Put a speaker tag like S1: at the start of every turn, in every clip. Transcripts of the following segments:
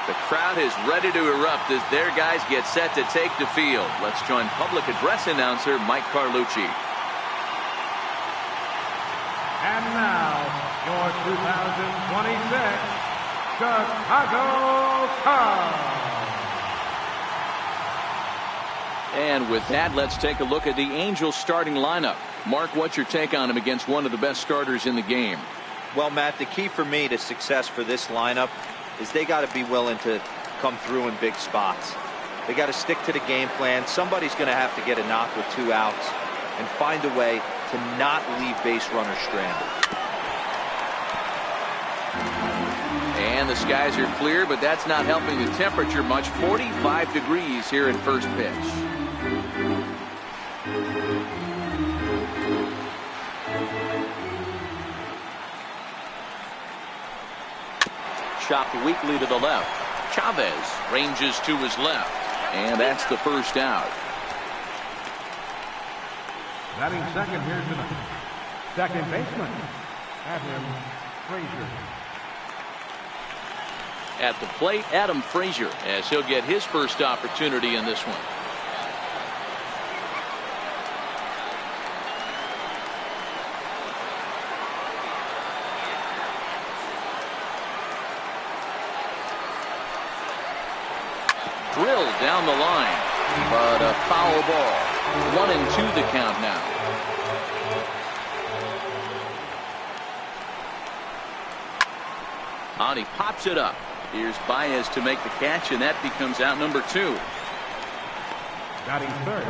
S1: The crowd is ready to erupt as their guys get set to take the field. Let's join public address announcer Mike Carlucci.
S2: And now, your 2026 Chicago Cubs.
S1: And with that, let's take a look at the Angels starting lineup. Mark, what's your take on him against one of the best starters in the game?
S3: Well, Matt, the key for me to success for this lineup is they got to be willing to come through in big spots. They got to stick to the game plan. Somebody's going to have to get a knock with 2 outs and find a way to not leave base runners stranded.
S1: And the skies are clear, but that's not helping the temperature much. 45 degrees here at first pitch. Chopped weakly to the left. Chavez ranges to his left. And that's the first out.
S2: Batting second here tonight. Second baseman, Adam Frazier.
S1: At the plate, Adam Frazier, as he'll get his first opportunity in this one. Drilled down the line, but a foul ball. 1-2 the count now. On, he pops it up. Here's Baez to make the catch, and that becomes out number 2.
S2: Batting third,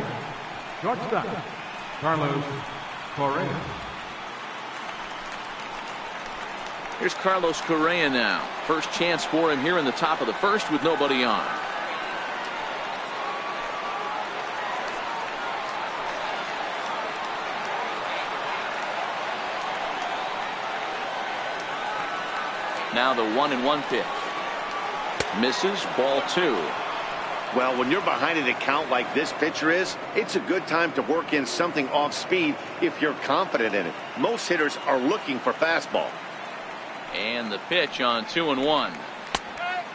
S2: shortstop, Carlos Correa.
S1: Here's Carlos Correa now. First chance for him here in the top of the first with nobody on. Now the 1-1 pitch. Misses, ball 2.
S4: Well, when you're behind an account like this pitcher is, it's a good time to work in something off speed if you're confident in it. Most hitters are looking for fastball.
S1: And the pitch on 2-1.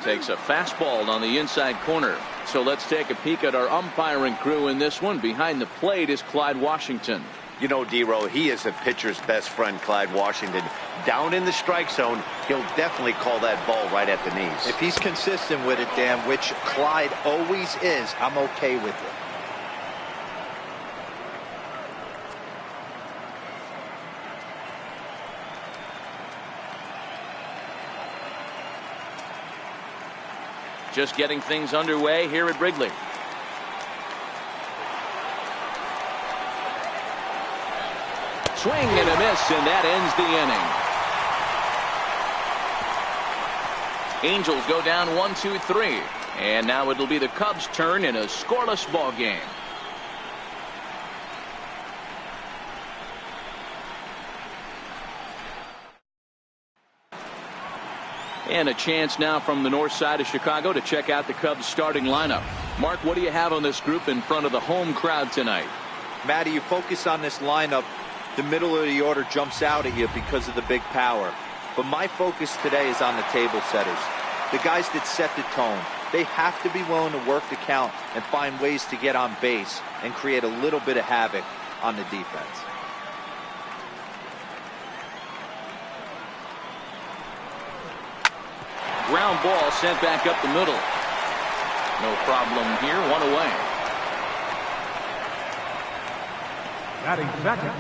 S1: Takes a fastball on the inside corner. So let's take a peek at our umpiring crew in this one. Behind the plate is Clyde Washington.
S4: You know, D-Row, he is a pitcher's best friend, Clyde Washington. Down in the strike zone, he'll definitely call that ball right at the knees.
S3: If he's consistent with it, Dan, which Clyde always is, I'm okay with it.
S1: Just getting things underway here at Wrigley. Swing and a miss, and that ends the inning. Angels go down 1-2-3, and now it'll be the Cubs' turn in a scoreless ball game. And a chance now from the north side of Chicago to check out the Cubs' starting lineup. Mark, what do you have on this group in front of the home crowd tonight?
S3: Matty, you focus on this lineup, the middle of the order jumps out at you because of the big power. But my focus today is on the table setters, the guys that set the tone. They have to be willing to work the count and find ways to get on base and create a little bit of havoc on the defense.
S1: Ground ball sent back up the middle. No problem here, 1 away.
S2: Batting second,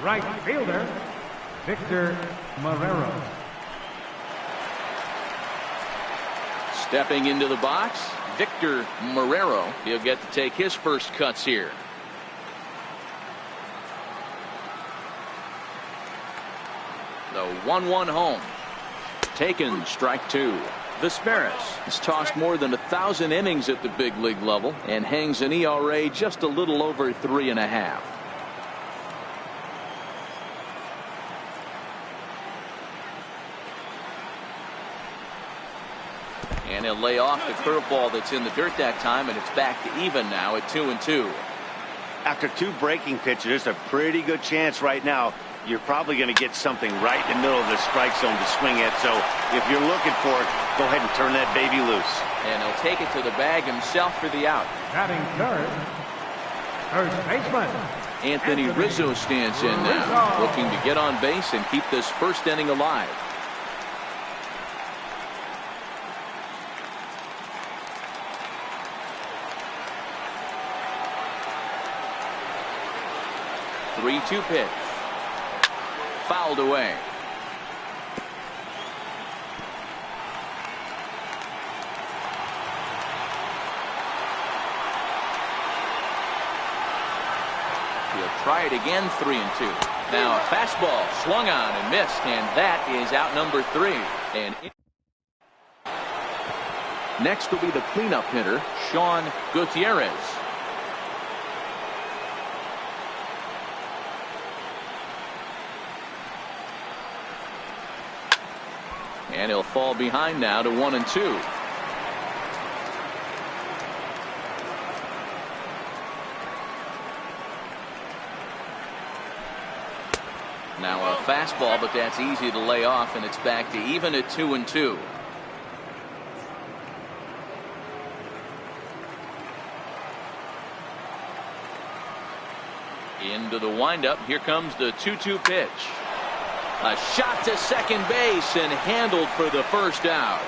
S2: right fielder, Victor Marrero.
S1: Stepping into the box, Victor Marrero. He'll get to take his first cuts here. The 1-1 home. Taken, strike 2. Vesperis has tossed more than 1,000 innings at the big league level and hangs an ERA just a little over 3.5. And he'll lay off the curveball that's in the dirt that time, and it's back to even now at 2-2.
S4: After 2 breaking pitches, there's a pretty good chance right now you're probably going to get something right in the middle of the strike zone to swing at. So if you're looking for it, go ahead and turn that baby loose.
S1: And he'll take it to the bag himself for the out.
S2: Batting third, first baseman
S1: Anthony Rizzo stands in now, looking to get on base and keep this first inning alive. Three-two pitch. Fouled away. He'll try it again, 3-2. Now a fastball swung on and missed, and that is out number 3. And next will be the cleanup hitter, Sean Gutierrez. And he'll fall behind now to 1-2. Now a fastball, but that's easy to lay off, and it's back to even at 2-2. Into the windup. Here comes the 2-2 pitch. A shot to second base and handled for the first out.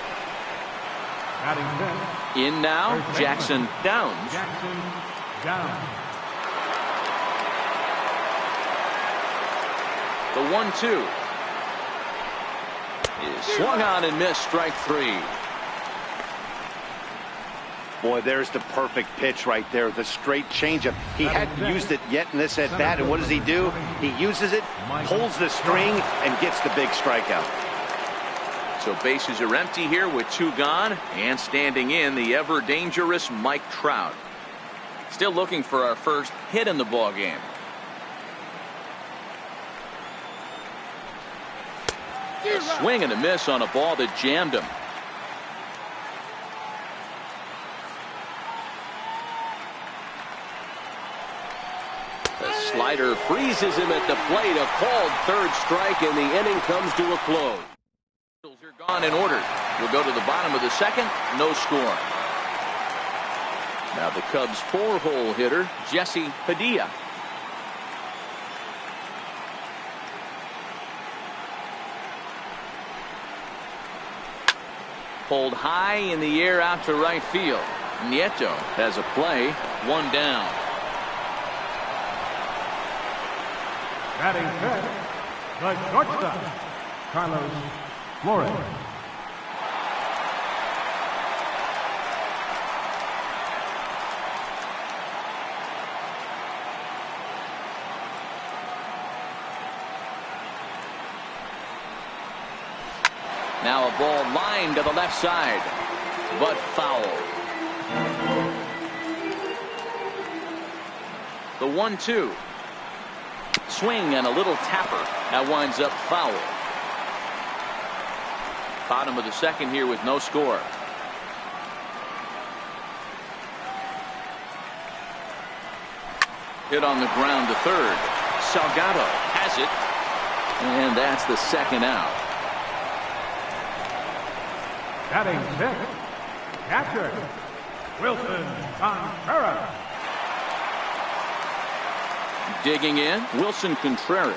S1: In now, Jackson Downs. The 1-2 is swung on and missed, strike 3.
S4: Boy, there's the perfect pitch right there, the straight changeup. He hadn't used it yet in this at bat, and what does he do? He uses it, pulls the string, and gets the big strikeout.
S1: So bases are empty here with 2 gone, and standing in the ever dangerous Mike Trout. Still looking for our first hit in the ball game. A swing and a miss on a ball that jammed him. The slider freezes him at the plate. A called third strike, and the inning comes to a close. Are gone in order. We'll go to the bottom of the second. No score. Now the Cubs' 4-hole hitter, Jesse Padilla. Pulled high in the air out to right field. Nieto has a play. 1 down.
S2: Batting fifth, the shortstop, Carlos Flores.
S1: Now a ball lined to the left side, but foul. The 1-2. Swing and a little tapper. That winds up foul. Bottom of the second here with no score. Hit on the ground to third. Salgado has it, and that's the second out.
S2: Batting sixth, catcher, Wilson Contreras.
S1: Digging in, Wilson Contreras.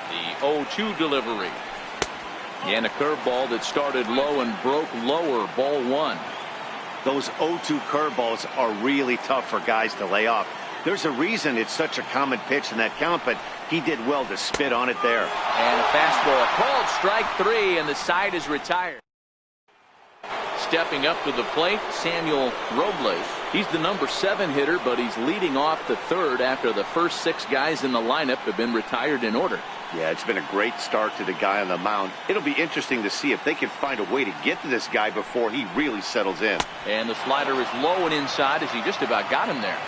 S1: The 0-2 delivery. And a curveball that started low and broke lower, ball 1.
S4: Those 0-2 curveballs are really tough for guys to lay off. There's a reason it's such a common pitch in that count, but he did well to spit on it there.
S1: And a fastball called strike 3, and the side is retired. Stepping up to the plate, Samuel Robles. He's the number 7 hitter, but he's leading off the third after the first 6 guys in the lineup have been retired in order.
S4: Yeah, it's been a great start to the guy on the mound. It'll be interesting to see if they can find a way to get to this guy before he really settles in.
S1: And the slider is low and inside as he just about got him there.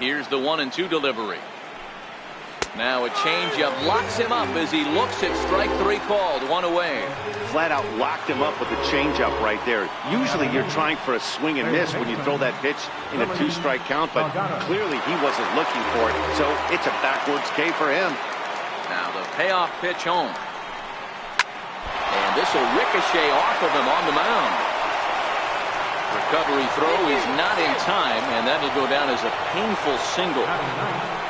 S1: Here's the 1-2 delivery. Now a changeup locks him up as he looks at strike 3 called. 1 away.
S4: Flat out locked him up with the changeup right there. Usually you're trying for a swing and miss when you throw that pitch in a 2-strike count, but clearly he wasn't looking for it, so it's a backwards K for him.
S1: Now the payoff pitch home. And this will ricochet off of him on the mound. Recovery throw is not in time, and that'll go down as a painful single.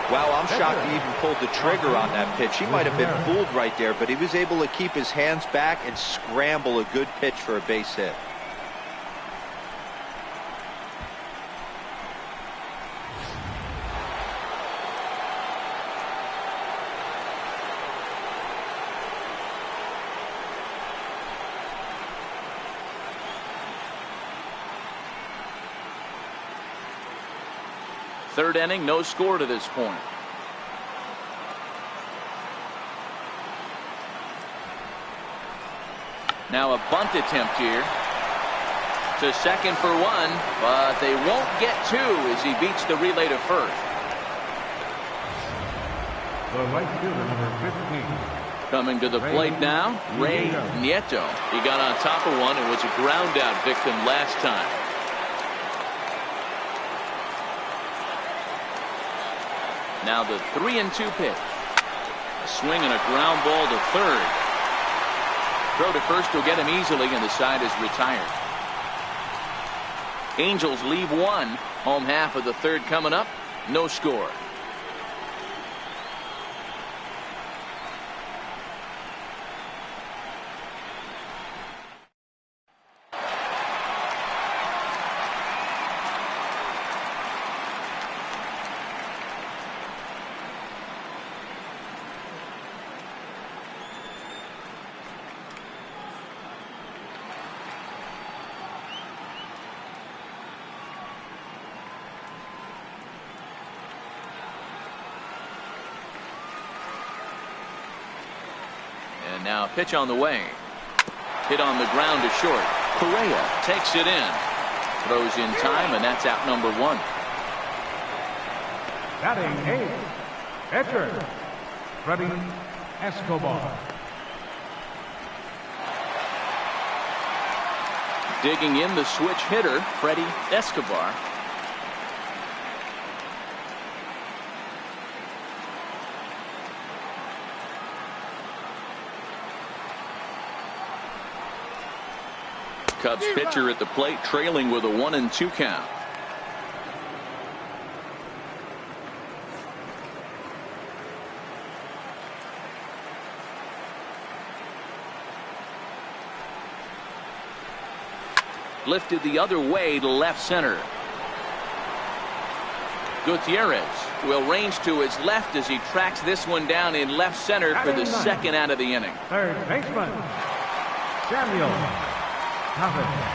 S3: Wow, I'm shocked he even pulled the trigger on that pitch. He might have been fooled right there, but he was able to keep his hands back and scramble a good pitch for a base hit.
S1: Third inning, no score to this point. Now a bunt attempt here. To second for 1, but they won't get 2 as he beats the relay to first.
S2: The right fielder, number 15.
S1: Coming to the plate now, Ray Nieto. He got on top of one and was a ground out victim last time. Now the 3-2 pitch. A swing and a ground ball to third. Throw to first will get him easily, and the side is retired. Angels leave 1. Home half of the third coming up. No score.
S2: And
S1: now a pitch on the way. Hit on the ground to short. Correa takes it in. Throws in time, and that's out number 1.
S2: batting 8th, pitcher, Freddie Escobar.
S1: Digging in the switch hitter, Freddie Escobar. Cubs pitcher at the plate, trailing with a 1-2 count. Lifted the other way to left center. Gutierrez will range to his left as he tracks this one down in left center for the second out of the inning.
S2: Third baseman, Samuel Thomas.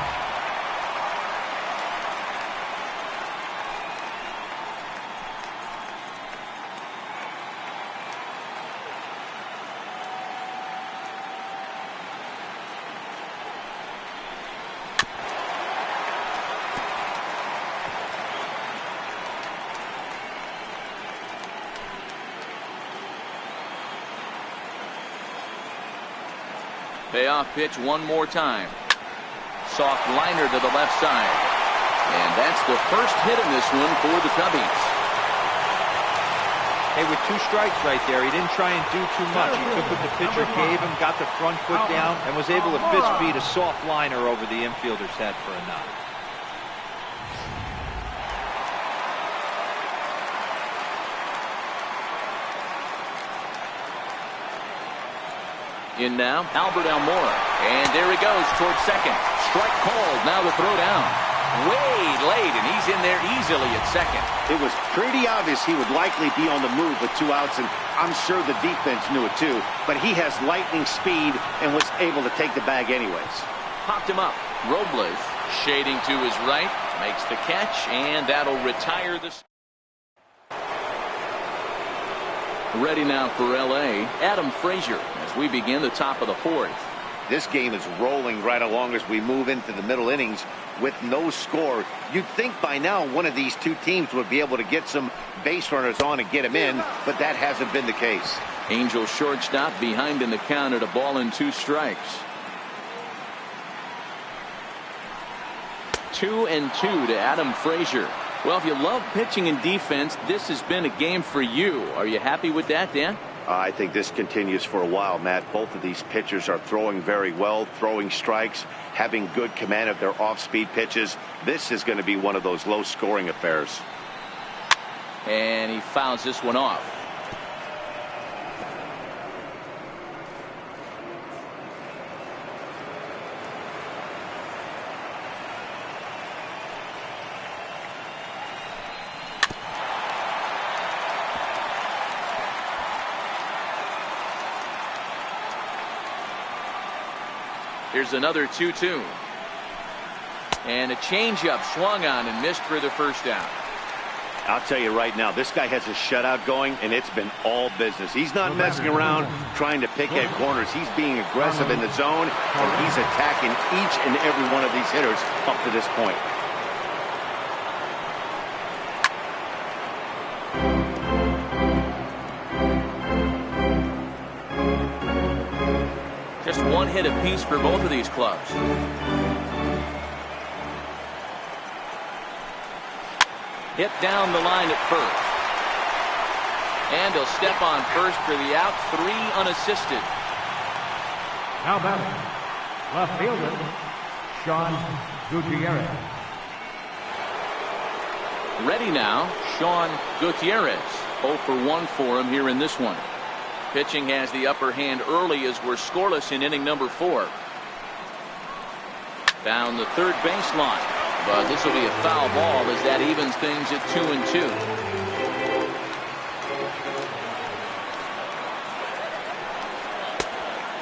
S1: Payoff pitch one more time. Soft liner to the left side. And that's the first hit in this one for the Cubbies.
S3: Hey, with 2 strikes right there, he didn't try and do too much. He took what the pitcher gave him, got the front foot down, and was able to fist feed a soft liner over the infielder's head for a knock.
S1: In now, Albert Almora. And there he goes towards second. Strike called. Now the throw down. Way late, and he's in there easily at second.
S4: It was pretty obvious he would likely be on the move with 2 outs, and I'm sure the defense knew it too. But he has lightning speed and was able to take the bag anyways.
S1: Popped him up. Robles shading to his right. Makes the catch, and that'll retire this. Ready now for L.A., Adam Frazier, as we begin the top of the 4th.
S4: this game is rolling right along as we move into the middle innings with no score. You'd think by now one of these two teams would be able to get some base runners on and get them in, but that hasn't been the case.
S1: Angel shortstop behind in the count at a ball and 2 strikes. 2-2 to Adam Frazier. Well, if you love pitching and defense, this has been a game for you. Are you happy with that, Dan?
S4: I think this continues for a while, Matt. Both of these pitchers are throwing very well, throwing strikes, having good command of their off-speed pitches. This is going to be one of those low-scoring affairs.
S1: And he fouls this one off. Here's another 2-2. And a changeup swung on and missed for the first down.
S4: I'll tell you right now, this guy has a shutout going, and it's been all business. He's not messing around trying to pick at corners. He's being aggressive in the zone, and he's attacking each and every one of these hitters up to this point.
S1: Just one hit apiece for both of these clubs. Hit down the line at first. And he'll step on first for the out. 3 unassisted.
S2: Now batting, left fielder, Sean Gutierrez.
S1: Ready now, Sean Gutierrez. 0 for 1 for him here in this one. Pitching has the upper hand early as we're scoreless in inning number 4. Down the third baseline. But this will be a foul ball as that evens things at 2-2.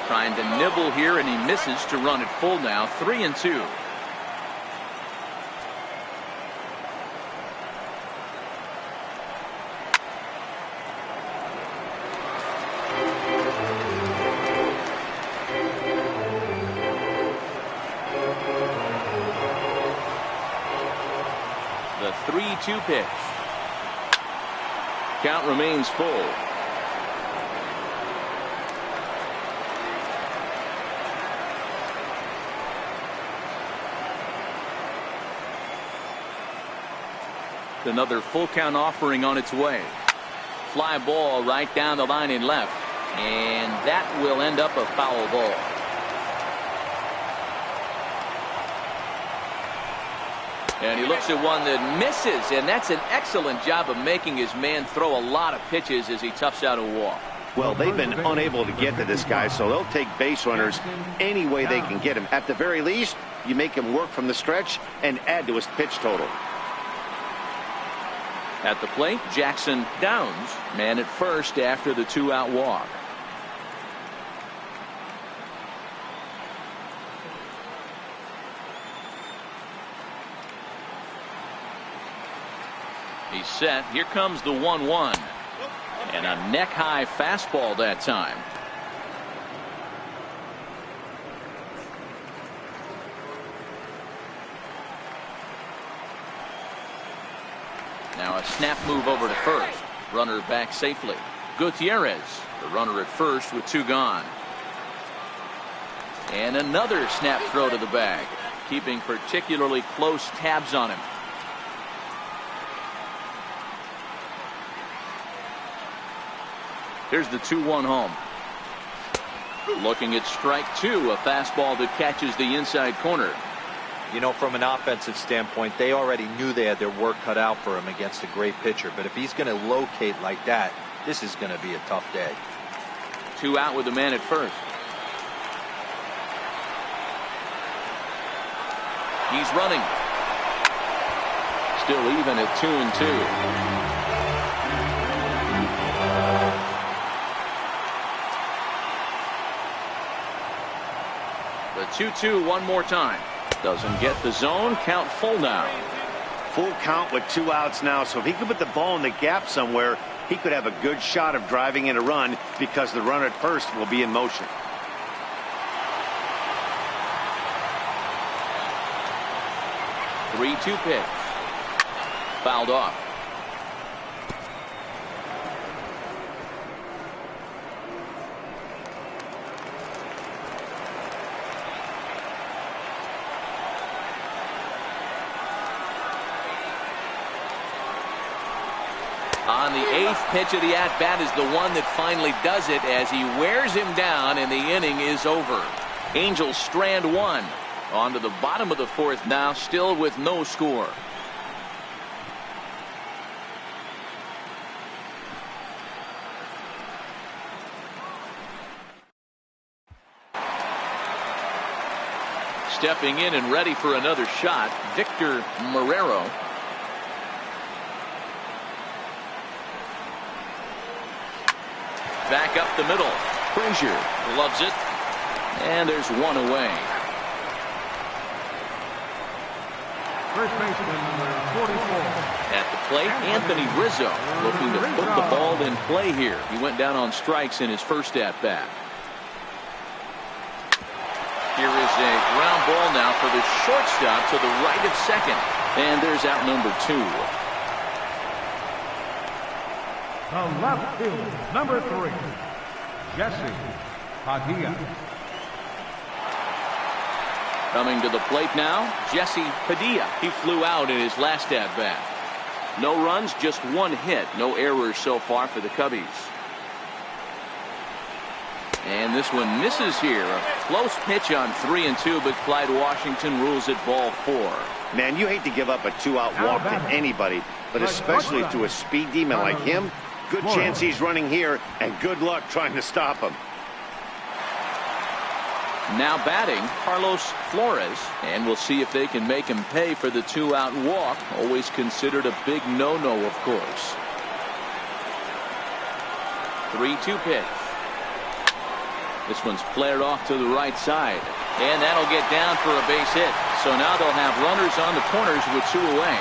S1: Trying to nibble here, and he misses to run it full now. 3-2. The 3-2 pitch. Count remains full. Another full count offering on its way. Fly ball right down the line in left, and that will end up a foul ball. And he looks at one that misses, and that's an excellent job of making his man throw a lot of pitches as he toughs out a walk.
S4: Well, they've been unable to get to this guy, so they'll take base runners any way they can get him. At the very least, you make him work from the stretch and add to his pitch total.
S1: At the plate, Jackson Downs, man at first after the 2-out walk. He's set. Here comes the 1-1. And a neck-high fastball that time. Now a snap move over to first. Runner back safely. Gutierrez, the runner at first with 2 gone. And another snap throw to the bag, keeping particularly close tabs on him. Here's the 2-1 home. Looking at strike 2, a fastball that catches the inside corner.
S3: You know, from an offensive standpoint, they already knew they had their work cut out for him against a great pitcher. But if he's going to locate like that, this is going to be a tough day.
S1: 2 out with the man at first. He's running. Still even at 2-2. The 2-2 one more time. Doesn't get the zone. Count full now.
S4: Full count with 2 outs now. So if he could put the ball in the gap somewhere, he could have a good shot of driving in a run because the runner at first will be in motion.
S1: 3-2 pitch. Fouled off. On the 8th pitch of the at-bat is the one that finally does it as he wears him down and the inning is over. Angels strand one. On to the bottom of the 4th now, still with no score. Stepping in and ready for another shot, Victor Marrero. Back up the middle. Frazier loves it. And there's one away.
S2: First baseman number 44.
S1: At the plate, Anthony Rizzo looking to put the ball in play here. He went down on strikes in his first at-bat. Here is a ground ball now for the shortstop to the right of second. And there's out number 2.
S2: The left field, number 3, Jesse Padilla.
S1: Coming to the plate now, Jesse Padilla. He flew out in his last at-bat. No runs, just one hit. No errors so far for the Cubbies. And this one misses here. A close pitch on 3-2, but Clyde Washington rules it ball 4.
S4: Man, you hate to give up a 2-out walk to anybody, but especially to a speed demon like him. Good chance he's running here, and good luck trying to stop him.
S1: Now batting, Carlos Flores, and we'll see if they can make him pay for the 2-out walk. Always considered a big no-no, of course. 3-2 pitch. This one's flared off to the right side, and that'll get down for a base hit. So now they'll have runners on the corners with 2 away.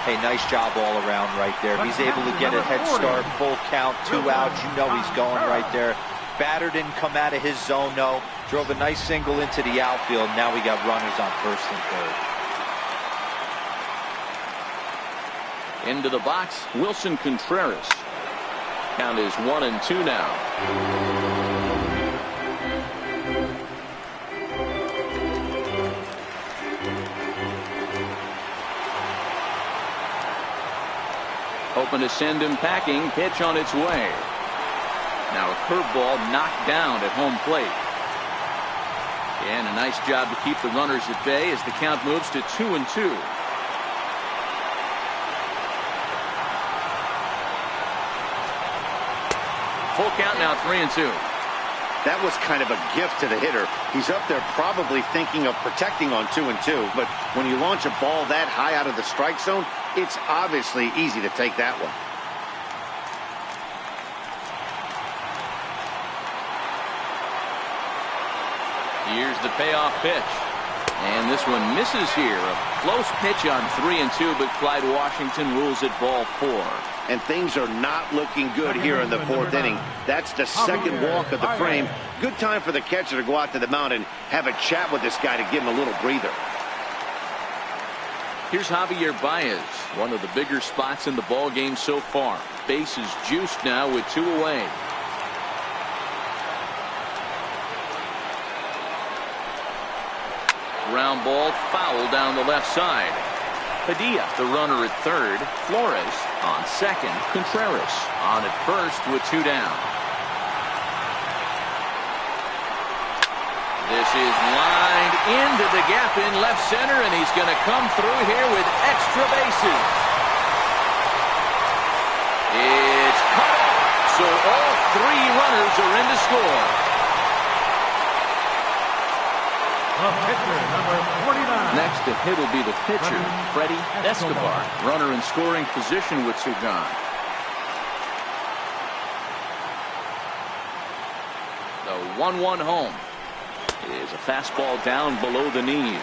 S3: Hey, nice job all around right there. He's able to get a head start, full count, 2 outs. You know he's going right there. Batter didn't come out of his zone, no. Drove a nice single into the outfield. Now we got runners on first and third.
S1: Into the box, Wilson Contreras. Count is 1-2 now. Hoping to send him packing. Pitch on its way. Now a curveball knocked down at home plate. And a nice job to keep the runners at bay as the count moves to 2-2. Full count now, 3-2.
S4: That was kind of a gift to the hitter. He's up there probably thinking of protecting on 2-2, but when you launch a ball that high out of the strike zone, it's obviously easy to take that one.
S1: Here's the payoff pitch. And this one misses here. A close pitch on 3-2, but Clyde Washington rules it ball 4.
S4: And things are not looking good here in the 4th inning. That's the second walk of the frame. Good time for the catcher to go out to the mound and have a chat with this guy to give him a little breather.
S1: Here's Javier Baez, one of the bigger spots in the ball game so far. Base is juiced now with 2 away. Ground ball foul down the left side. Padilla, the runner at third. Flores on second. Contreras on at first with 2 down. This is lined into the gap in left center, and he's going to come through here with extra bases. It's cut off, so all 3 runners are in to score.
S2: The pitcher, number 49.
S1: Next to hit will be the pitcher, Freddie Escobar. Runner in scoring position with 2 gone. The 1-1 home is a fastball down below the knees.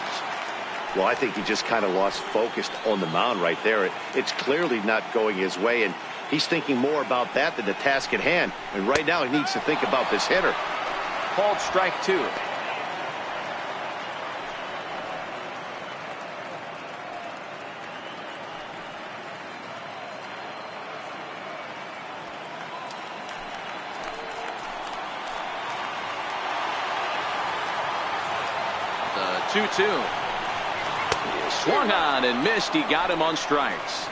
S4: Well, I think he just kind of lost focus on the mound right there. It's clearly not going his way, and he's thinking more about that than the task at hand. And right now he needs to think about this hitter.
S1: Called strike 2. 2-2. Swung on and missed. He got him on strikes.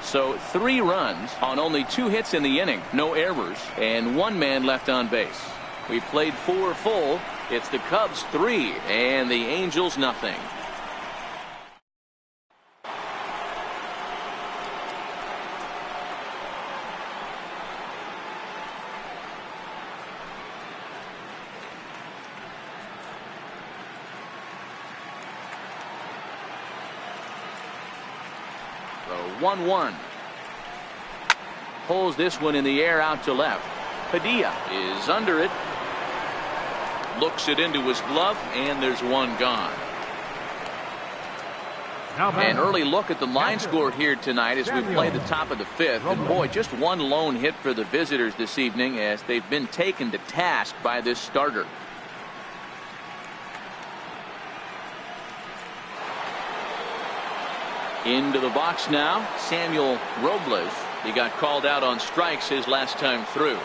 S1: So 3 runs on only 2 hits in the inning, no errors, and 1 man left on base. We played 4 full. It's the Cubs 3 and the Angels nothing. The 1-1. Pulls this one in the air out to left. Padilla is under it. Looks it into his glove, and there's 1 gone. An early look at the line score here tonight as we play the top of the 5th. And boy, just 1 lone hit for the visitors this evening as they've been taken to task by this starter. Into the box now, Samuel Robles. He got called out on strikes his last time through.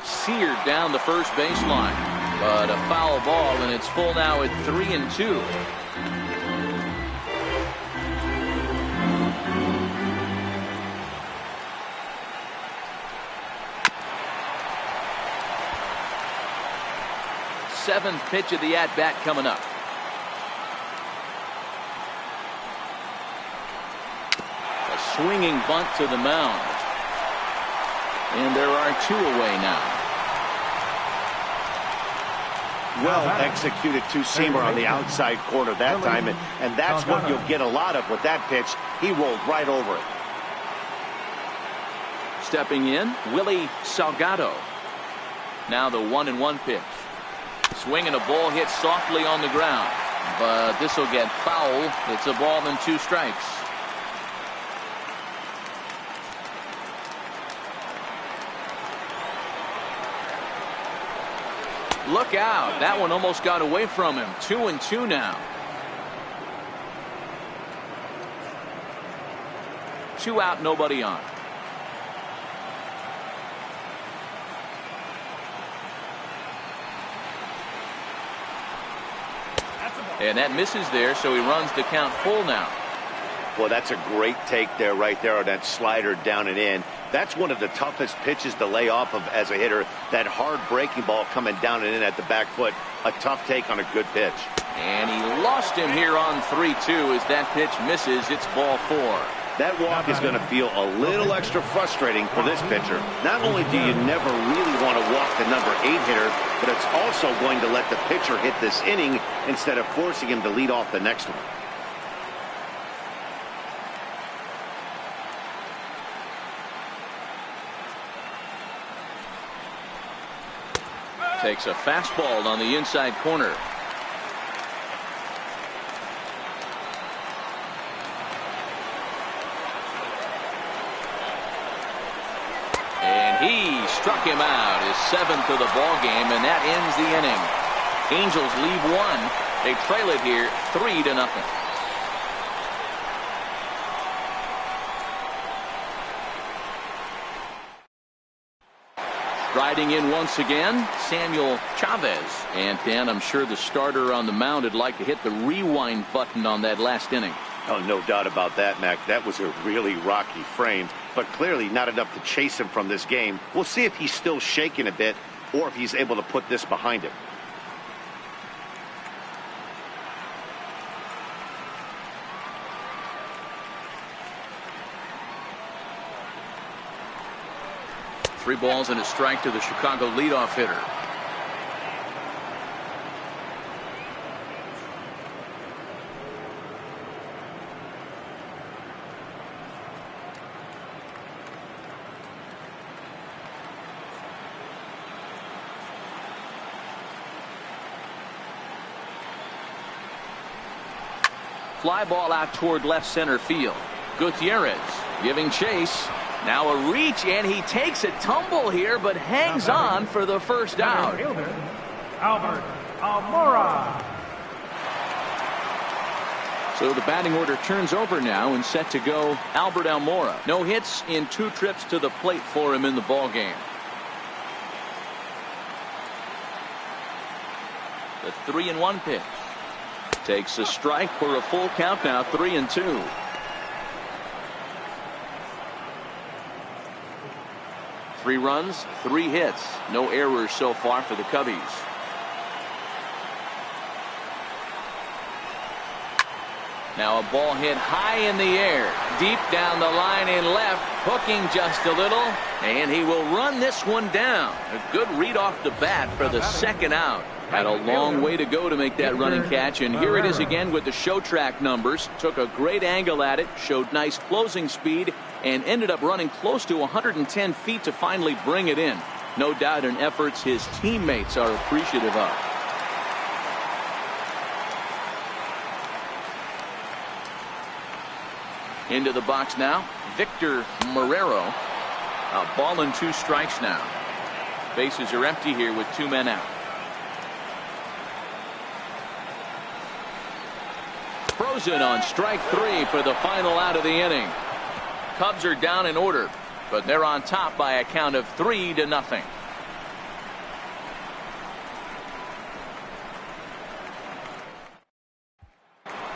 S1: Seared down the first baseline, but a foul ball, and it's full now at 3-2. Seventh pitch of the at-bat coming up. A swinging bunt to the mound. And there are 2 away now.
S4: Well executed two-seamer on the outside corner that time, and that's what you'll get a lot of with that pitch. He rolled right over it.
S1: Stepping in, Willie Salgado. Now the 1-1 pitch. Swinging a ball hit softly on the ground, but this will get foul. It's a ball and 2 strikes. Look out. That one almost got away from him. 2-2 now. 2 out, nobody on. And that misses there, so he runs the count full now.
S4: Well, that's a great take there, right there, on that slider down and in. That's one of the toughest pitches to lay off of as a hitter. That hard breaking ball coming down and in at the back foot. A tough take on a good pitch.
S1: And he lost him here on 3-2 as that pitch misses. It's ball 4.
S4: That walk is going to feel a little extra frustrating for this pitcher. Not only do you never really want to walk the number 8 hitter, but it's also going to let the pitcher hit this inning instead of forcing him to lead off the next one.
S1: Takes a fastball on the inside corner. And he struck him out, his 7th of the ball game, and that ends the inning. Angels leave 1. They trail it here 3-0. Riding in once again, Samuel Chavez. And Dan, I'm sure the starter on the mound would like to hit the rewind button on that last inning.
S4: Oh, no doubt about that, Mac. That was a really rocky frame, but clearly not enough to chase him from this game. We'll see if he's still shaking a bit or if he's able to put this behind him.
S1: Three balls and a strike to the Chicago leadoff hitter. Fly ball out toward left center field. Gutierrez giving chase. Now a reach, and he takes a tumble here, but hangs on for the first out.
S2: Albert Almora.
S1: So the batting order turns over now and set to go Albert Almora. No hits in 2 trips to the plate for him in the ball game. The 3-1 pitch. Takes a strike for a full count now, 3-2. Three runs, 3 hits. No errors so far for the Cubbies. Now a ball hit high in the air, deep down the line in left, hooking just a little, and he will run this one down. A good read off the bat for the second out. Had a long way to go to make that running catch, and here it is again with the show track numbers. Took a great angle at it, showed nice closing speed, and ended up running close to 110 feet to finally bring it in. No doubt in efforts his teammates are appreciative of. Into the box now, Victor Marrero. A ball and 2 strikes now. Bases are empty here with 2 men out. Frozen on strike 3 for the final out of the inning. Cubs are down in order, but they're on top by a count of 3-0.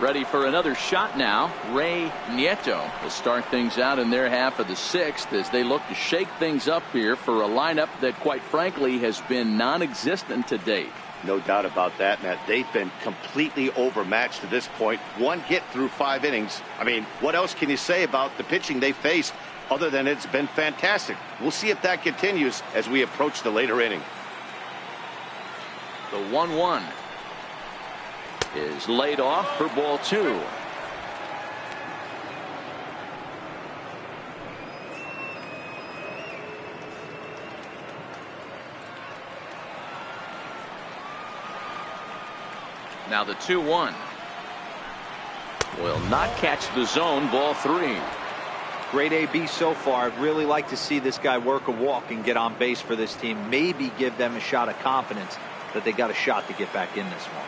S1: Ready for another shot now. Ray Nieto to start things out in their half of the 6th as they look to shake things up here for a lineup that quite frankly has been non-existent to date.
S4: No doubt about that, Matt. They've been completely overmatched to this point. 1 hit through 5 innings. I mean, what else can you say about the pitching they faced other than it's been fantastic? We'll see if that continues as we approach the later inning.
S1: The 1-1 is laid off for ball 2. Now the 2-1 will not catch the zone. Ball 3.
S3: Great AB so far. I'd really like to see this guy work a walk and get on base for this team. Maybe give them a shot of confidence that they got a shot to get back in this one.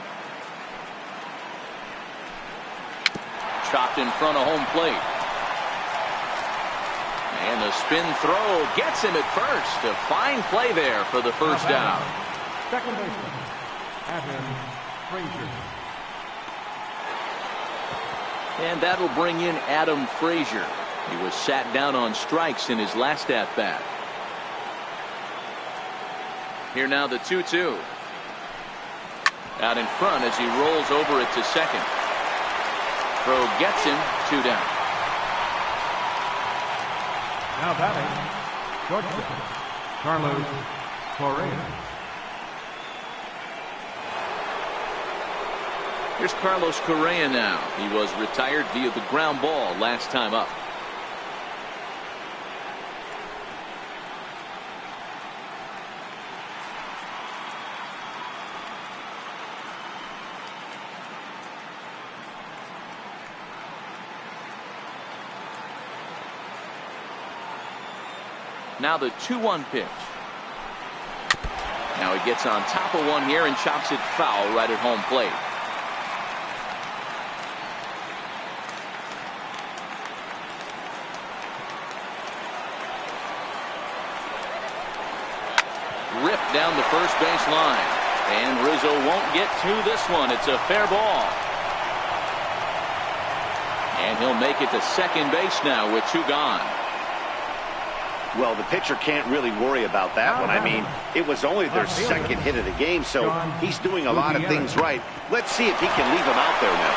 S1: Chopped in front of home plate. And the spin throw gets him at first. A fine play there for the first out.
S2: Second baseman, Adam Frazier.
S1: And that'll bring in Adam Frazier. He was sat down on strikes in his last at bat. Here now the 2-2. Out in front as he rolls over it to second. Throw gets him, 2 down.
S2: Now batting, shortstop, Carlos Correa.
S1: Here's Carlos Correa now. He was retired via the ground ball last time up. Now the 2-1 pitch. Now he gets on top of one here and chops it foul right at home plate. Ripped down the first base line. And Rizzo won't get to this one. It's a fair ball. And he'll make it to second base now with 2 gone.
S4: Well, the pitcher can't really worry about that one. I mean, it was only their second hit of the game, so he's doing a lot of things right. Let's see if he can leave him out there now.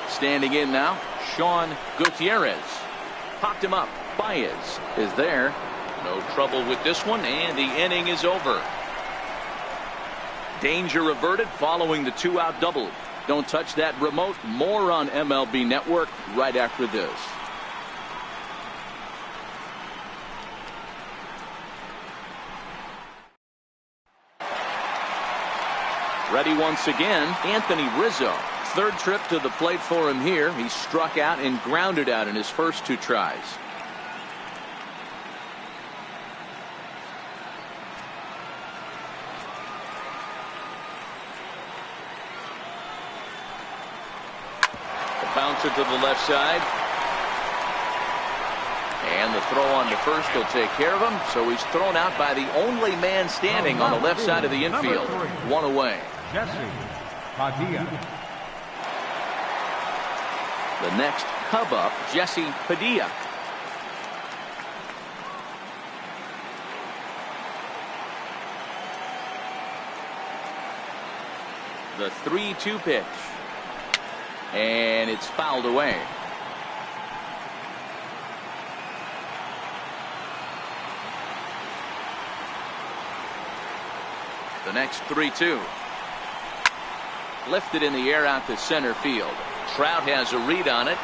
S1: Standing in now, Sean Gutierrez. Popped him up. Baez is there. No trouble with this one, and the inning is over. Danger averted following the 2-out double. Don't touch that remote. More on MLB Network right after this. Ready once again, Anthony Rizzo. Third trip to the plate for him here. He struck out and grounded out in his first 2 tries. Bouncer to the left side. And the throw on to first will take care of him. So he's thrown out by the only man standing on the left side of the infield. 1 away.
S2: Padilla.
S1: The next Cub up, Jesse Padilla. The 3-2 pitch. And it's fouled away. The next 3-2. Lifted in the air out to center field. Trout has a read on it.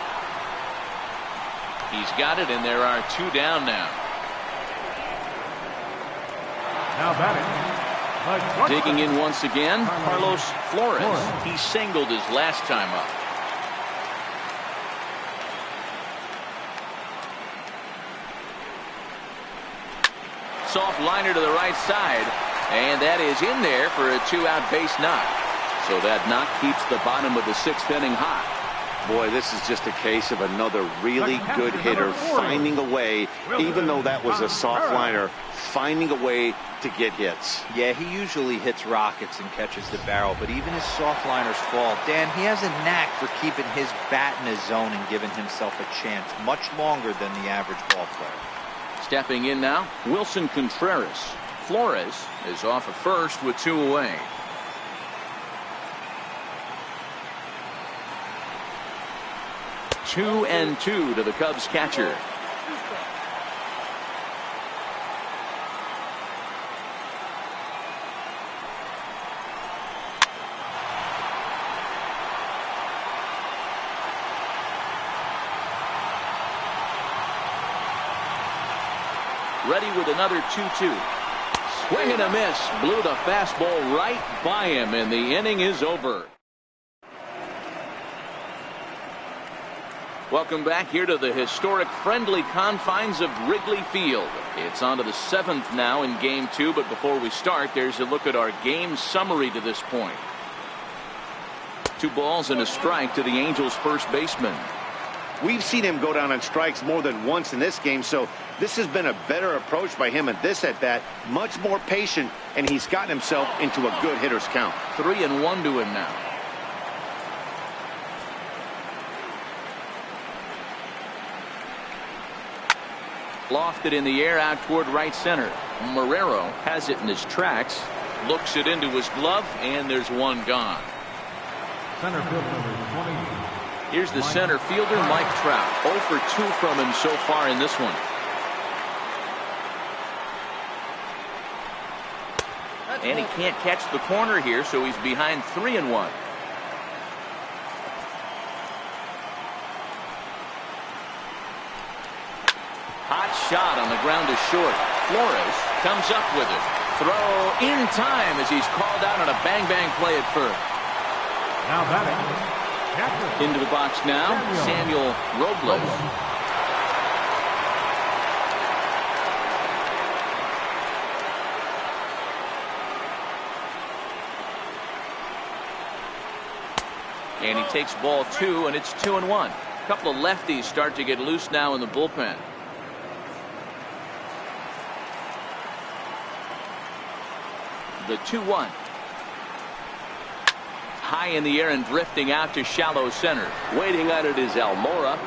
S1: He's got it, and there are 2 down now.
S2: Now batting.
S1: Digging in once again, Carlos Flores. He singled his last time up. Soft liner to the right side, and that is in there for a 2-out base knock. So that knock keeps the bottom of the 6th inning hot.
S4: Boy, this is just a case of another really good hitter finding a way, even though that was a soft liner, finding a way to get hits.
S3: Yeah, he usually hits rockets and catches the barrel, but even his soft liners fall. Dan, he has a knack for keeping his bat in his zone and giving himself a chance much longer than the average ball player.
S1: Stepping in now, Wilson Contreras. Flores is off at first with 2 away. Two and 2 to the Cubs catcher. Ready with another 2-2. Swing and a miss. Blew the fastball right by him, and the inning is over. Welcome back here to the historic friendly confines of Wrigley Field. It's on to the 7th now in Game 2, but before we start, there's a look at our game summary to this point. 2 balls and a strike to the Angels' first baseman.
S4: We've seen him go down on strikes more than once in this game, so this has been a better approach by him at this at-bat. Much more patient, and he's gotten himself into a good hitter's count.
S1: 3-1 to him now. Lofted in the air out toward right center. Marrero has it in his tracks. Looks it into his glove, and there's 1 gone.
S2: Center field number 20.
S1: Here's the center fielder, Mike Trout. 0 for 2 from him so far in this one. And he can't catch the corner here, so he's behind 3-1. Hot shot on the ground to short. Flores comes up with it. Throw in time as he's called out on a bang-bang play at first.
S2: Now batting.
S1: Into the box now, Samuel Robles. And he takes ball 2, and it's 2-1. A couple of lefties start to get loose now in the bullpen. The 2-1. High in the air and drifting out to shallow center. Waiting on it is Almora.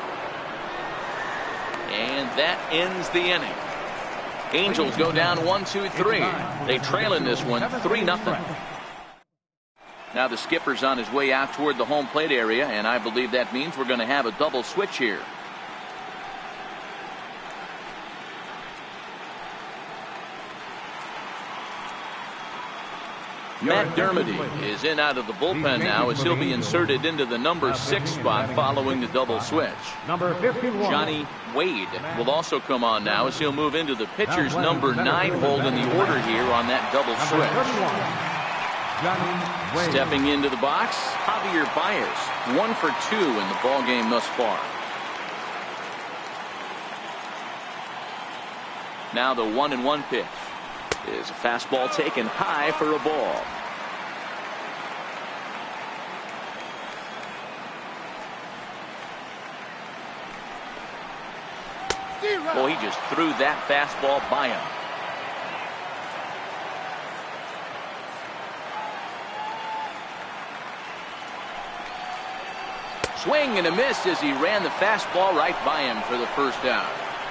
S1: And that ends the inning. Angels go down 1-2-3. They trail in this one 3-0. Now the skipper's on his way out toward the home plate area, and I believe that means we're going to have a double switch here. Matt Dermody is in out of the bullpen now as he'll be inserted into the number 6 spot following the double switch.
S2: Number 51.
S1: Johnny Wade will also come on now as he'll move into the pitcher's number 9 hold in the order here on that double switch.
S2: Johnny Wade.
S1: Stepping into the box, Javier Baez, 1 for 2 in the ball game thus far. Now the 1-1 pitch is a fastball taken high for a ball. Well, he just threw that fastball by him. Swing and a miss as he ran the fastball right by him for the first down.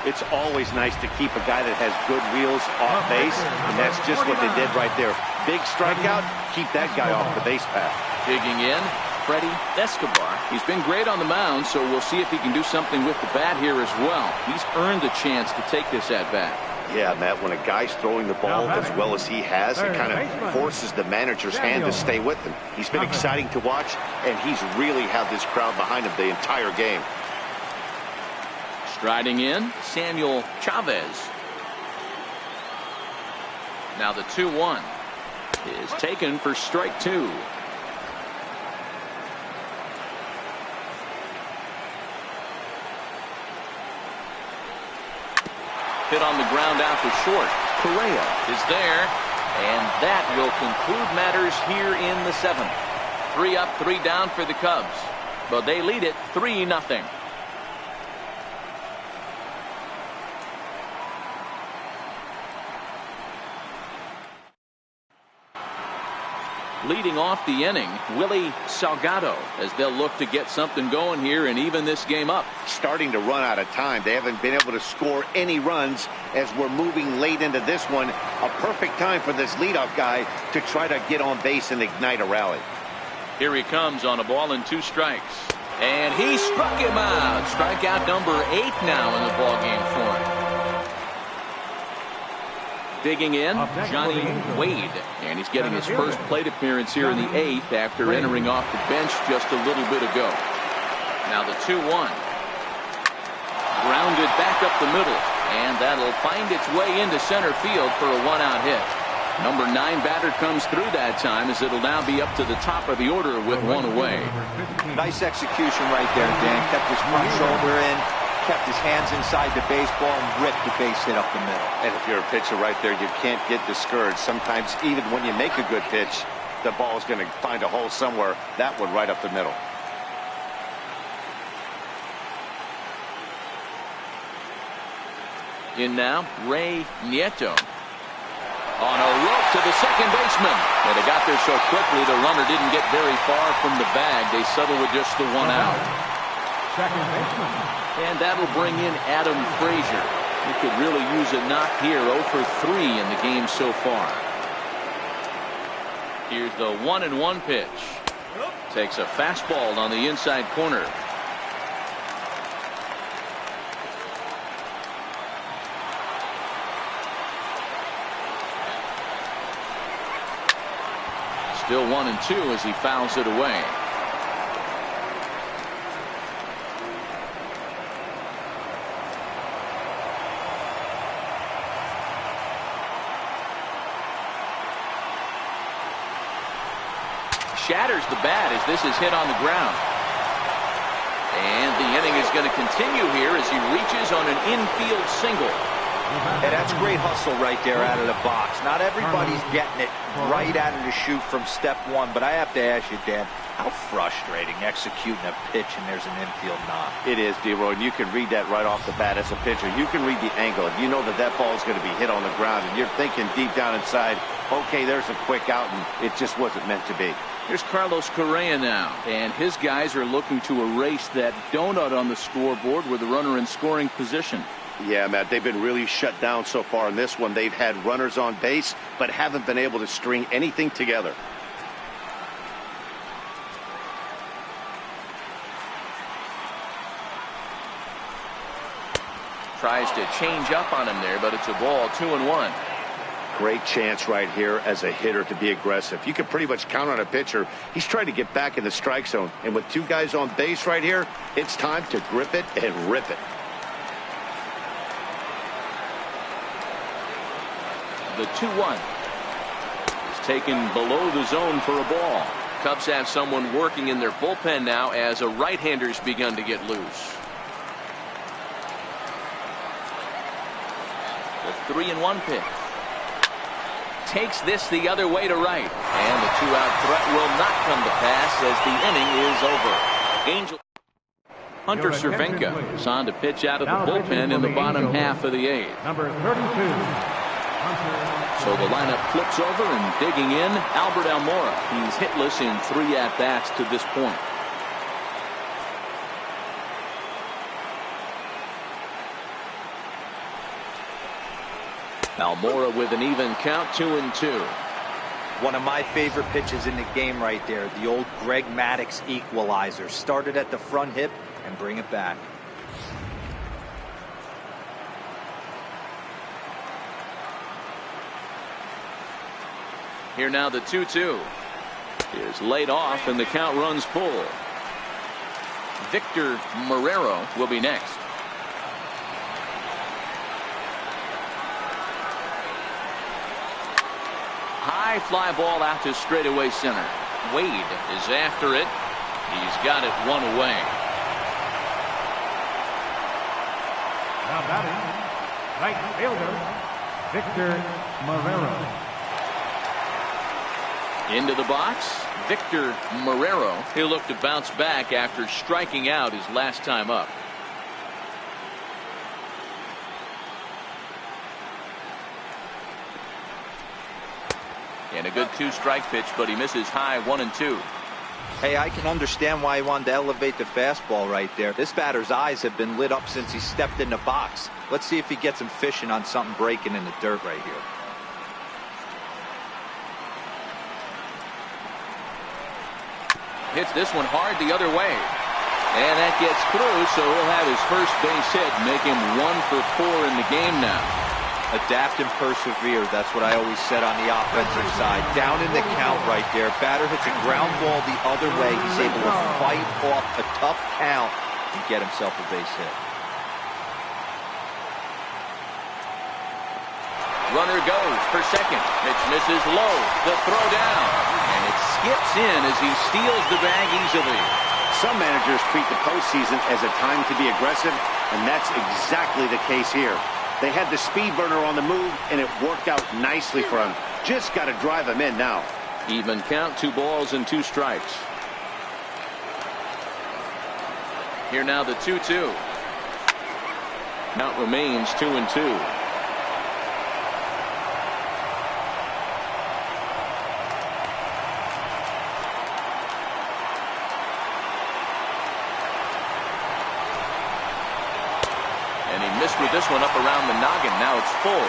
S4: It's always nice to keep a guy that has good wheels off base, and that's just what they did right there. Big strikeout, keep that guy off the base path.
S1: Digging in, Freddie Escobar. He's been great on the mound, so we'll see if he can do something with the bat here as well. He's earned a chance to take this at bat.
S4: Yeah, Matt, when a guy's throwing the ball as well as he has, it kind of forces the manager's hand to stay with him. He's been exciting to watch, and he's really had this crowd behind him the entire game.
S1: Striding in, Samuel Chavez. Now the 2-1 is taken for strike 2. Hit on the ground out to short. Correa is there, and that will conclude matters here in the 7th. 3 up, 3 down for the Cubs, but they lead it 3-0. Leading off the inning, Willie Salgado, as they'll look to get something going here and even this game up.
S4: Starting to run out of time. They haven't been able to score any runs as we're moving late into this one. A perfect time for this leadoff guy to try to get on base and ignite a rally.
S1: Here he comes on a ball and 2 strikes. And he struck him out. Strikeout number 8 now in the ballgame for him. Digging in, Johnny Wade, and he's getting his first plate appearance here in the 8th after entering off the bench just a little bit ago. Now the 2-1. Grounded back up the middle, and that'll find its way into center field for a 1-out hit. Number 9 batter comes through that time, as it'll now be up to the top of the order with 1 away.
S3: Nice execution right there, Dan. Kept his front shoulder in, kept his hands inside the baseball, and ripped the base hit up the middle.
S4: And if you're a pitcher right there, you can't get discouraged. Sometimes even when you make a good pitch, the ball is going to find a hole somewhere. That one right up the middle.
S1: In now, Ray Nieto. On a rope to the second baseman. And they got there so quickly, the runner didn't get very far from the bag. They settled with just the 1 out.
S2: Second baseman.
S1: And that'll bring in Adam Frazier. He could really use a knock here. 0 for 3 in the game so far. Here's the 1-1 pitch. Takes a fastball on the inside corner. Still 1-2 as he fouls it away. Shatters the bat as this is hit on the ground. And the inning is going to continue here as he reaches on an infield single.
S3: And that's great hustle right there out of the box. Not everybody's getting it right out of the chute from step 1, but I have to ask you, Dan, how frustrating executing a pitch and there's an infield knock.
S4: It is, D-Roy, and you can read that right off the bat as a pitcher. You can read the angle. If you know that that ball is going to be hit on the ground, and you're thinking deep down inside, okay, there's a quick out, and it just wasn't meant to be.
S1: Here's Carlos Correa now, and his guys are looking to erase that donut on the scoreboard with the runner in scoring position.
S4: Yeah, Matt, they've been really shut down so far in this one. They've had runners on base, but haven't been able to string anything together.
S1: Tries to change up on him there, but it's a ball. 2-1.
S4: Great chance right here as a hitter to be aggressive. You can pretty much count on a pitcher. He's trying to get back in the strike zone. And with 2 guys on base right here, it's time to grip it and rip it.
S1: The 2-1 is taken below the zone for a ball. Cubs have someone working in their bullpen now as a right-hander's begun to get loose. The 3-1 pitch. Takes this the other way to right. And the 2-out threat will not come to pass as the inning is over. Angel Hunter Cervenka is on to pitch out of the bullpen in the bottom half of the 8th.
S2: Number 32.
S1: So the lineup flips over and digging in, Albert Almora. He's hitless in 3 at-bats to this point. Almora with an even count, 2-2.
S3: One of my favorite pitches in the game right there. The old Greg Maddux equalizer. Started at the front hip and bring it back.
S1: Here now the 2-2 is laid off and the count runs full. Victor Marrero will be next. High fly ball out to straightaway center. Wade is after it. He's got it 1 away.
S2: Now batting, right fielder, Victor Marrero.
S1: Into the box, Victor Marrero. He'll look to bounce back after striking out his last time up. And a good 2-strike pitch, but he misses high 1-2.
S3: Hey, I can understand why he wanted to elevate the fastball right there. This batter's eyes have been lit up since he stepped in the box. Let's see if he gets him fishing on something breaking in the dirt right here.
S1: Hits this one hard the other way. And that gets through, so he'll have his first base hit, make him 1 for 4 in the game now.
S3: Adapt and persevere. That's what I always said on the offensive side. Down in the count right there. Batter hits a ground ball the other way. He's able to fight off a tough count and get himself a base hit.
S1: Runner goes for second. Pitch misses low. The throw down. And it skips in as he steals the bag easily.
S4: Some managers treat the postseason as a time to be aggressive, and that's exactly the case here. They had the speed burner on the move, and it worked out nicely for him. Just got to drive him in now.
S1: Even count, 2 balls and 2 strikes. Here now the 2-2. Count remains 2-2. Missed with this one up around the noggin. Now it's full.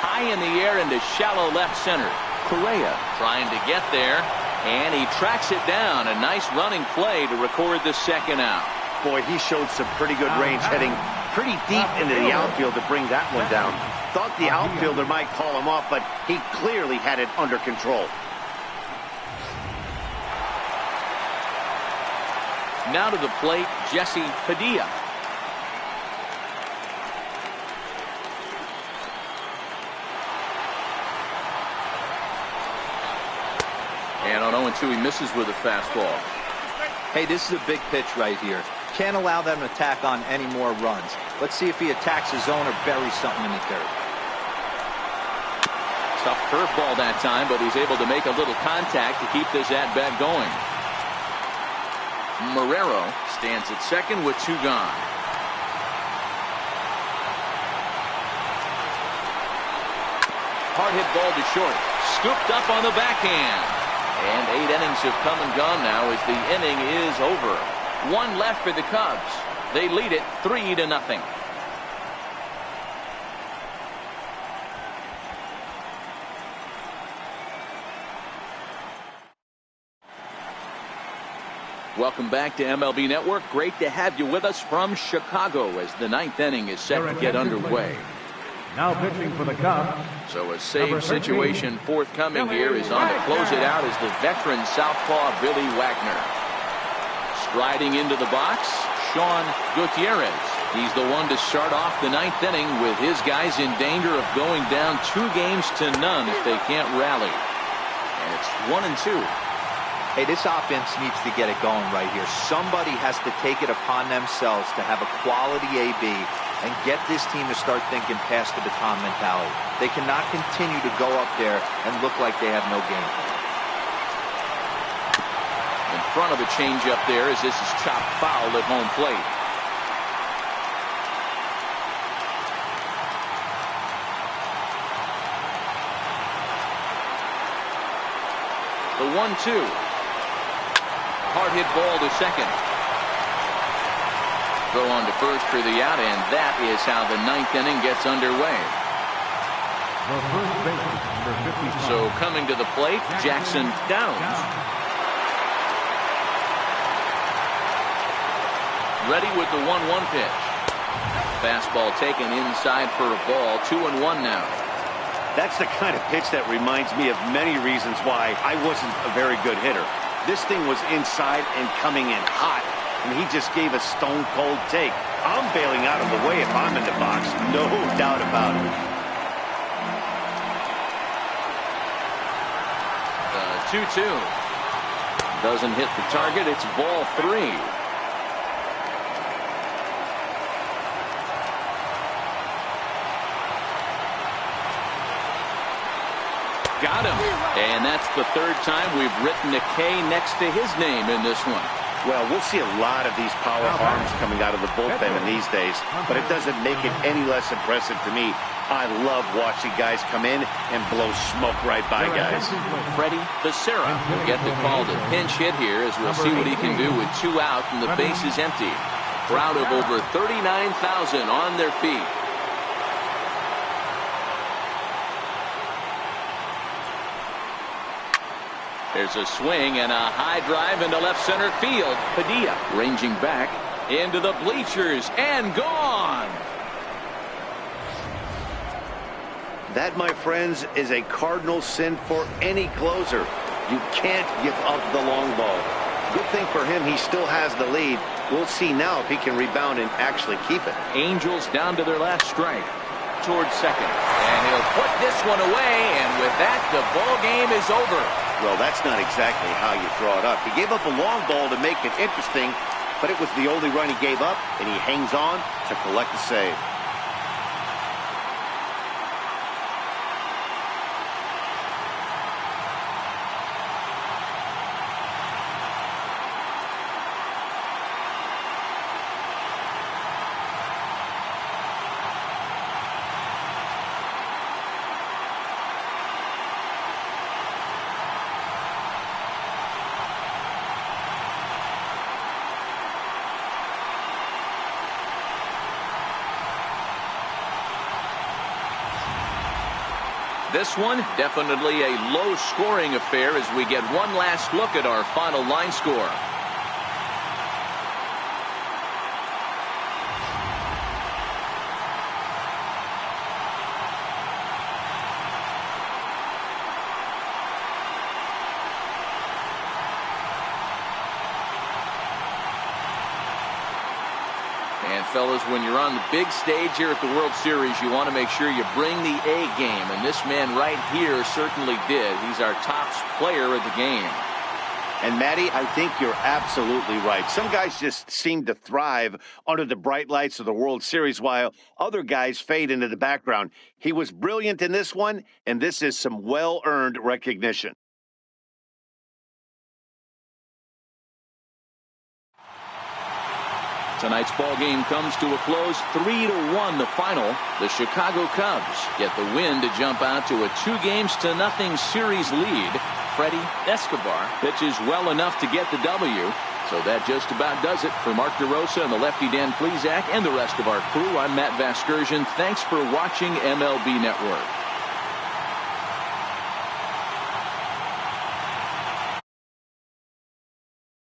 S1: High in the air into shallow left center. Correa trying to get there, and he tracks it down. A nice running play to record the second out.
S4: Boy, he showed some pretty good range, heading pretty deep into the outfield to bring that one down. Thought the outfielder might call him off, but he clearly had it under control.
S1: Now to the plate, Jesse Padilla. And on 0-2, he misses with a fastball.
S3: Hey, this is a big pitch right here. Can't allow them to tack on any more runs. Let's see if he attacks his zone or buries something in the dirt.
S1: Tough curveball that time, but he's able to make a little contact to keep this at-bat going. Marrero stands at second with 2 gone. Hard hit ball to short. Scooped up on the backhand. And 8 innings have come and gone now as the inning is over. 1 left for the Cubs. They lead it 3-0. Welcome back to MLB Network. Great to have you with us from Chicago as the 9th inning is set to get underway.
S2: Now pitching for the Cubs.
S1: So a save situation forthcoming here is on to close it out as the veteran southpaw Billy Wagner. Striding into the box, Sean Gutierrez. He's the one to start off the ninth inning with his guys in danger of going down 2 games to none if they can't rally. And it's 1-2.
S3: Hey, this offense needs to get it going right here. Somebody has to take it upon themselves to have a quality AB and get this team to start thinking past the baton mentality. They cannot continue to go up there and look like they have no game plan.
S1: In front of a changeup there as this is chopped foul at home plate. The 1-2. Hard hit ball to second. Throw on to first for the out, and that is how the ninth inning gets underway.
S2: The first baseman, number 55.
S1: So coming to the plate, Jackson Downs. Ready with the 1-1 pitch. Fastball taken inside for a ball. 2-1 now.
S4: That's the kind of pitch that reminds me of many reasons why I wasn't a very good hitter. This thing was inside and coming in hot, and he just gave a stone-cold take. I'm bailing out of the way if I'm in the box, no doubt about it.
S1: 2-2. Doesn't hit the target. It's ball 3. Got him. And that's the 3rd time we've written a K next to his name in this one.
S4: Well, we'll see a lot of these power arms coming out of the bullpen in these days, but it doesn't make it any less impressive to me. I love watching guys come in and blow smoke right by guys.
S1: Freddie Becerra will get the call to pinch hit here as we'll see what he can do with 2 out and the base is empty. Crowd of over 39,000 on their feet. There's a swing and a high drive into left center field. Padilla ranging back into the bleachers and gone.
S4: That, my friends, is a cardinal sin for any closer. You can't give up the long ball. Good thing for him, he still has the lead. We'll see now if he can rebound and actually keep it.
S1: Angels down to their last strike. Towards second. And he'll put this one away, and with that, the ball game is over.
S4: Well, that's not exactly how you draw it up. He gave up a long ball to make it interesting, but it was the only run he gave up, and he hangs on to collect the save.
S1: This one, definitely a low-scoring affair as we get one last look at our final line score. And fellas, when you're on the big stage here at the World Series, you want to make sure you bring the A game. And this man right here certainly did. He's our top player of the game.
S4: And Matty, I think you're absolutely right. Some guys just seem to thrive under the bright lights of the World Series while other guys fade into the background. He was brilliant in this one, and this is some well-earned recognition.
S1: Tonight's ball game comes to a close, 3-1 the final. The Chicago Cubs get the win to jump out to a 2-0 series lead. Freddie Escobar pitches well enough to get the W. So that just about does it. For Mark DeRosa and the lefty Dan Plesac and the rest of our crew, I'm Matt Vasgersian. Thanks for watching MLB Network.